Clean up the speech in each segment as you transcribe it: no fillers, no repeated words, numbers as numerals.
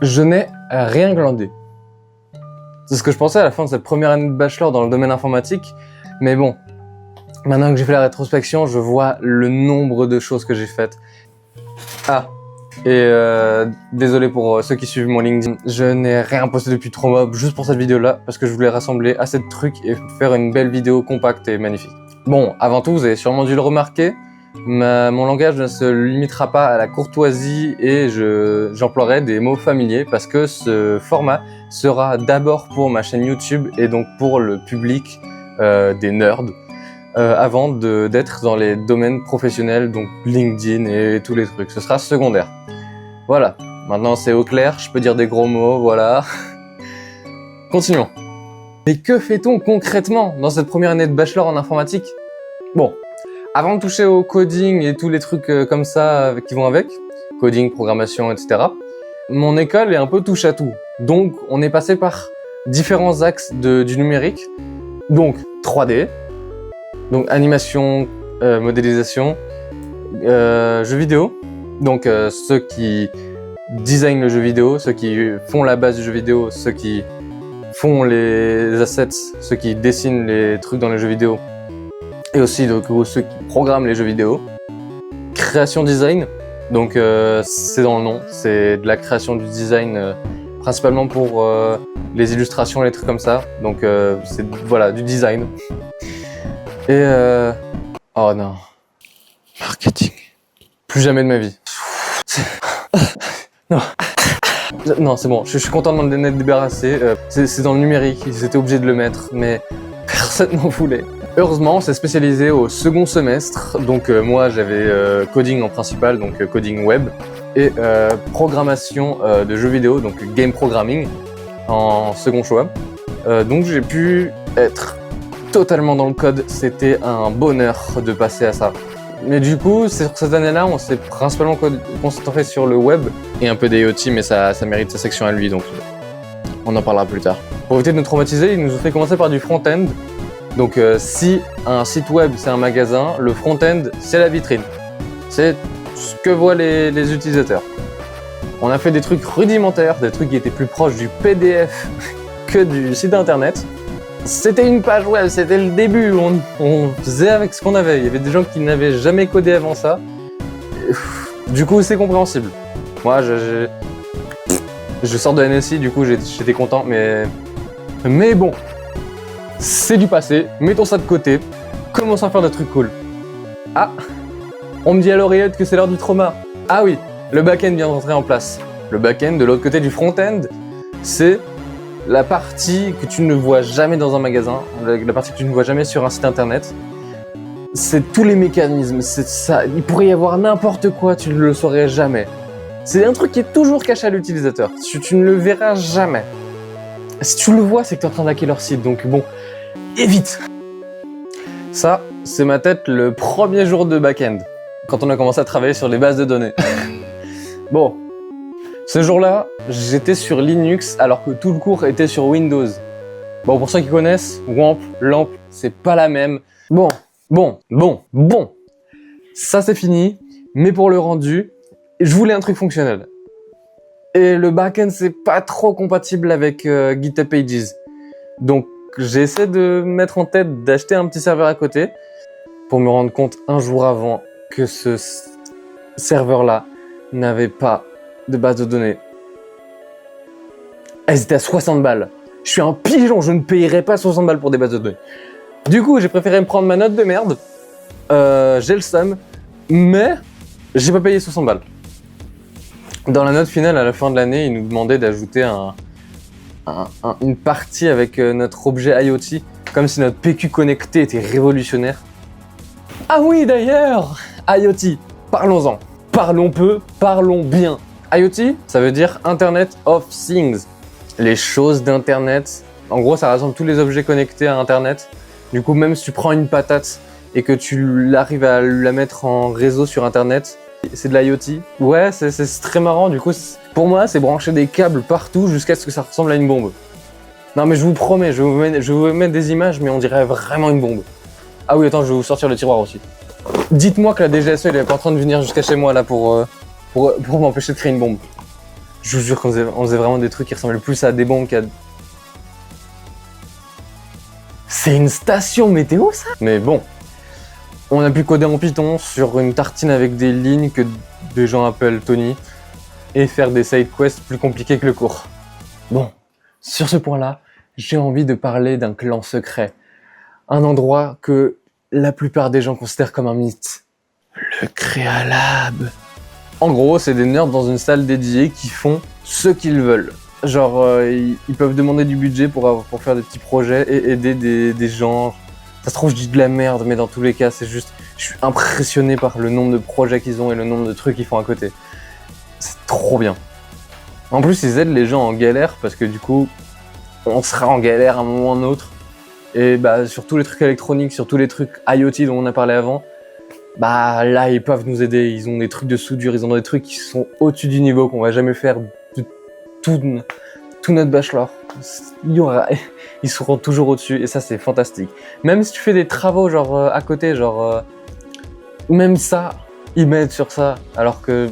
Je n'ai rien glandé. C'est ce que je pensais à la fin de cette première année de bachelor dans le domaine informatique. Mais bon, maintenant que j'ai fait la rétrospection, je vois le nombre de choses que j'ai faites. Ah, et désolé pour ceux qui suivent mon LinkedIn. Je n'ai rien posté depuis 3 mois, juste pour cette vidéo-là, parce que je voulais rassembler assez de trucs et faire une belle vidéo compacte et magnifique. Bon, avant tout, vous avez sûrement dû le remarquer, mon langage ne se limitera pas à la courtoisie et j'emploierai des mots familiers parce que ce format sera d'abord pour ma chaîne YouTube et donc pour le public des nerds avant d'être dans les domaines professionnels, donc LinkedIn et tous les trucs. Ce sera secondaire. Voilà, maintenant c'est au clair, je peux dire des gros mots, voilà. Continuons. Mais que fait-on concrètement dans cette première année de bachelor en informatique? Bon, avant de toucher au coding et tous les trucs comme ça qui vont avec, coding, programmation, etc., mon école est un peu touche à tout. Donc, on est passé par différents axes du numérique. Donc, 3D, donc animation, modélisation, jeux vidéo. Donc, ceux qui designent le jeu vidéo, ceux qui font la base du jeu vidéo, ceux qui font les assets, ceux qui dessinent les trucs dans les jeux vidéo, et aussi donc, ceux qui programment les jeux vidéo. Création design, donc c'est dans le nom, c'est de la création du design principalement pour les illustrations et les trucs comme ça, donc c'est voilà, du design. Et oh non, marketing, plus jamais de ma vie. Non. Non, c'est bon, je suis content de m'en être débarrassé. C'est dans le numérique, ils étaient obligés de le mettre, mais personne n'en voulait. Heureusement, on s'est spécialisé au second semestre, donc moi j'avais coding en principal, donc coding web, et programmation de jeux vidéo, donc game programming en second choix. Donc j'ai pu être totalement dans le code, c'était un bonheur de passer à ça. Mais du coup, sur cette année-là, on s'est principalement concentré sur le web et un peu d'IoT, mais ça mérite sa section à lui, donc on en parlera plus tard. Pour éviter de nous traumatiser, il nous a fait commencer par du front-end. Donc si un site web c'est un magasin, le front-end c'est la vitrine. C'est ce que voient les utilisateurs. On a fait des trucs rudimentaires, des trucs qui étaient plus proches du PDF que du site internet. C'était une page web, c'était le début, on faisait avec ce qu'on avait. Il y avait des gens qui n'avaient jamais codé avant ça. Du coup, c'est compréhensible. Moi, je sors de NSI, du coup, j'étais content, mais bon, c'est du passé, mettons ça de côté, commençons à faire des trucs cool. Ah, on me dit à l'oreillette que c'est l'heure du trauma. Ah oui, le back-end vient d'entrer en place. Le back-end, de l'autre côté du front-end, c'est la partie que tu ne vois jamais dans un magasin, la partie que tu ne vois jamais sur un site internet. C'est tous les mécanismes, c'est ça. Il pourrait y avoir n'importe quoi, tu ne le saurais jamais. C'est un truc qui est toujours caché à l'utilisateur. Tu ne le verras jamais. Si tu le vois, c'est que tu es en train d'hacker leur site, donc bon, évite. Ça, c'est ma tête le premier jour de back-end, quand on a commencé à travailler sur les bases de données. Bon. Ce jour-là, j'étais sur Linux alors que tout le cours était sur Windows. Bon, pour ceux qui connaissent, WAMP, LAMP, c'est pas la même. Bon. Ça c'est fini, mais pour le rendu, je voulais un truc fonctionnel. Et le back-end, c'est pas trop compatible avec GitHub Pages. Donc, j'ai essayé de mettre en tête d'acheter un petit serveur à côté pour me rendre compte un jour avant que ce serveur-là n'avait pas de base de données. Elles étaient à 60 balles. Je suis un pigeon, je ne payerai pas 60 balles pour des bases de données. Du coup, j'ai préféré me prendre ma note de merde. J'ai le seum, mais j'ai pas payé 60 balles. Dans la note finale, à la fin de l'année, ils nous demandaient d'ajouter une partie avec notre objet IoT, comme si notre PQ connecté était révolutionnaire. Ah oui, d'ailleurs, IoT, parlons-en. Parlons peu, parlons bien. IoT, ça veut dire Internet of Things, les choses d'Internet. En gros, ça rassemble tous les objets connectés à Internet. Du coup, même si tu prends une patate et que tu arrives à la mettre en réseau sur Internet, c'est de l'IoT. Ouais, c'est très marrant. Du coup, pour moi, c'est brancher des câbles partout jusqu'à ce que ça ressemble à une bombe. Non, mais je vous promets, je vais vous mettre des images, mais on dirait vraiment une bombe. Ah oui, attends, je vais vous sortir le tiroir aussi. Dites-moi que la DGSE, elle est pas en train de venir jusqu'à chez moi là pour m'empêcher de créer une bombe. Je vous jure qu'on faisait vraiment des trucs qui ressemblaient plus à des bombes qu'à... C'est une station météo, ça? Mais bon, on a pu coder en Python sur une tartine avec des lignes que des gens appellent Tony et faire des side quests plus compliqués que le cours. Bon, sur ce point-là, j'ai envie de parler d'un clan secret. Un endroit que la plupart des gens considèrent comme un mythe. Le Créalab. En gros, c'est des nerds dans une salle dédiée qui font ce qu'ils veulent. Genre, ils peuvent demander du budget pour faire des petits projets et aider des gens. Ça se trouve, je dis de la merde, mais dans tous les cas, c'est juste... Je suis impressionné par le nombre de projets qu'ils ont et le nombre de trucs qu'ils font à côté. C'est trop bien. En plus, ils aident les gens en galère parce que du coup, on sera en galère à un moment ou à un autre. Et bah, sur tous les trucs électroniques, sur tous les trucs IoT dont on a parlé avant, bah là, ils peuvent nous aider. Ils ont des trucs de soudure, ils ont des trucs qui sont au-dessus du niveau qu'on va jamais faire de tout notre bachelor. Ils seront toujours au-dessus et ça, c'est fantastique. Même si tu fais des travaux genre à côté, genre même ça, ils m'aident sur ça, alors que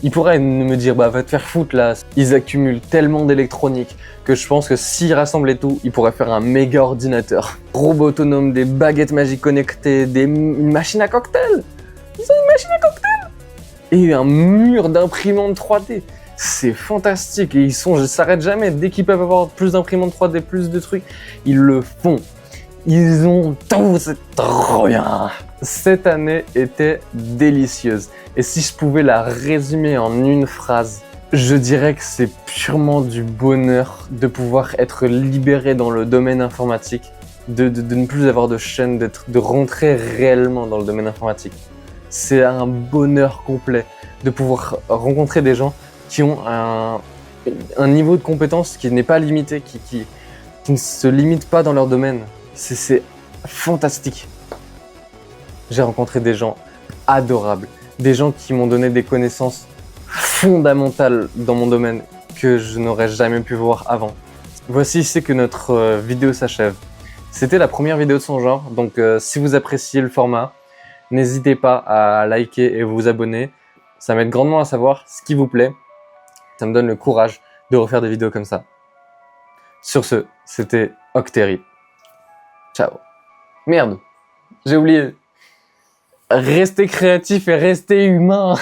ils pourraient me dire bah va te faire foutre là. Ils accumulent tellement d'électronique que je pense que s'ils rassemblaient tout, ils pourraient faire un méga ordinateur. Robot autonome, des baguettes magiques connectées, une machine à cocktail. Ils ont une machine à cocktail et un mur d'imprimantes 3D. C'est fantastique et ils s'arrêtent jamais. Dès qu'ils peuvent avoir plus d'imprimantes 3D, plus de trucs, ils le font. Ils ont tout, c'est trop bien. Cette année était délicieuse. Et si je pouvais la résumer en une phrase, je dirais que c'est purement du bonheur de pouvoir être libéré dans le domaine informatique, de ne plus avoir de chaîne, de rentrer réellement dans le domaine informatique. C'est un bonheur complet de pouvoir rencontrer des gens qui ont un niveau de compétence qui n'est pas limité, qui ne se limite pas dans leur domaine. C'est fantastique. J'ai rencontré des gens adorables, des gens qui m'ont donné des connaissances fondamentales dans mon domaine que je n'aurais jamais pu voir avant. Voici ici que notre vidéo s'achève. C'était la première vidéo de son genre, donc si vous appréciez le format, n'hésitez pas à liker et vous abonner. Ça m'aide grandement à savoir ce qui vous plaît. Ça me donne le courage de refaire des vidéos comme ça. Sur ce, c'était Octeri. Ciao. Merde, j'ai oublié. Restez créatif et restez humain.